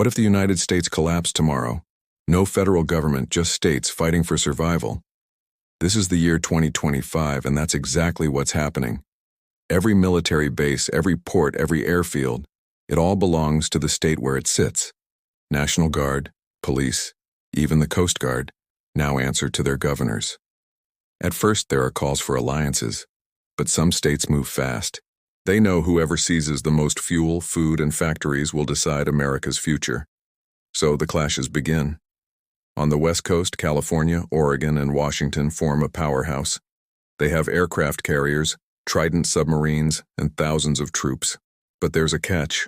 What if the United States collapsed tomorrow? No federal government, just states fighting for survival. This is the year 2025, and that's exactly what's happening. Every military base, every port, every airfield, it all belongs to the state where it sits. National Guard, police, even the Coast Guard, now answer to their governors. At first, there are calls for alliances, but some states move fast. They know whoever seizes the most fuel, food, and factories will decide America's future. So the clashes begin. On the West Coast, California, Oregon, and Washington form a powerhouse. They have aircraft carriers, Trident submarines, and thousands of troops. But there's a catch: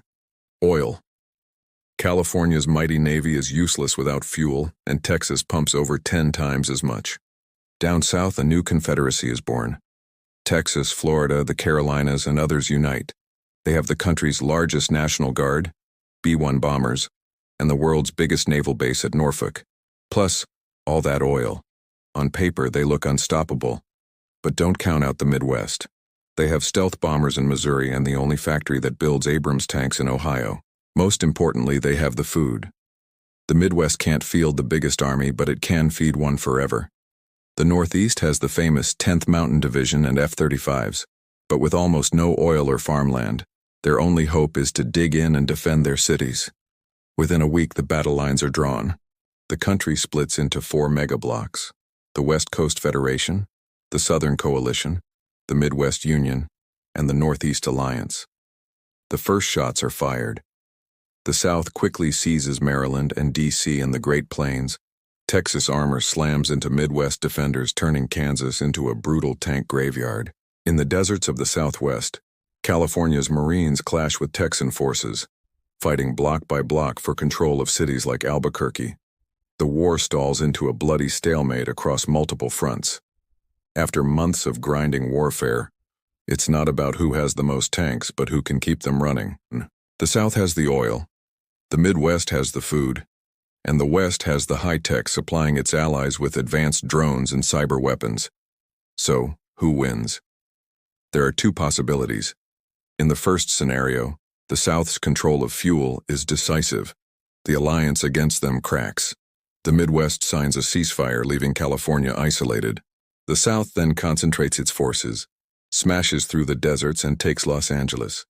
oil. California's mighty Navy is useless without fuel, and Texas pumps over 10 times as much. Down south, a new confederacy is born. Texas, Florida, the Carolinas, and others unite. They have the country's largest National Guard, B-1 bombers, and the world's biggest naval base at Norfolk. Plus, all that oil. On paper, they look unstoppable. But don't count out the Midwest. They have stealth bombers in Missouri and the only factory that builds Abrams tanks in Ohio. Most importantly, they have the food. The Midwest can't field the biggest army, but it can feed one forever. The Northeast has the famous 10th Mountain Division and F-35s, but with almost no oil or farmland, their only hope is to dig in and defend their cities. Within a week, the battle lines are drawn. The country splits into 4 megablocks: the West Coast Federation, the Southern Coalition, the Midwest Union, and the Northeast Alliance. The first shots are fired. The South quickly seizes Maryland and D.C. and the Great Plains. Texas armor slams into Midwest defenders, turning Kansas into a brutal tank graveyard. In the deserts of the Southwest, California's Marines clash with Texan forces, fighting block by block for control of cities like Albuquerque. The war stalls into a bloody stalemate across multiple fronts. After months of grinding warfare, it's not about who has the most tanks, but who can keep them running. The South has the oil, the Midwest has the food, and the West has the high-tech supplying its allies with advanced drones and cyber weapons. So, who wins? There are 2 possibilities. In the first scenario, the South's control of fuel is decisive. The alliance against them cracks. The Midwest signs a ceasefire, leaving California isolated. The South then concentrates its forces, smashes through the deserts, and takes Los Angeles.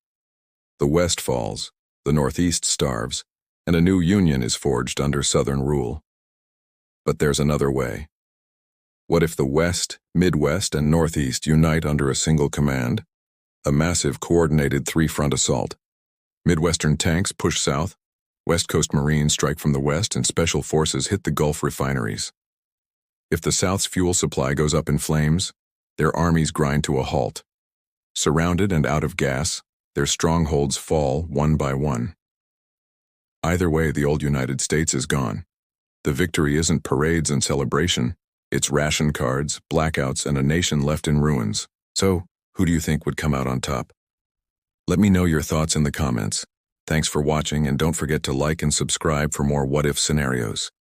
The West falls, the Northeast starves, and a new union is forged under Southern rule. But there's another way. What if the West, Midwest, and Northeast unite under a single command? A massive coordinated 3-front assault. Midwestern tanks push south, West Coast Marines strike from the west, and special forces hit the Gulf refineries. If the South's fuel supply goes up in flames, their armies grind to a halt. Surrounded and out of gas, their strongholds fall one by one. Either way, the old United States is gone. The victory isn't parades and celebration. It's ration cards, blackouts, and a nation left in ruins. So, who do you think would come out on top? Let me know your thoughts in the comments. Thanks for watching, and don't forget to like and subscribe for more what-if scenarios.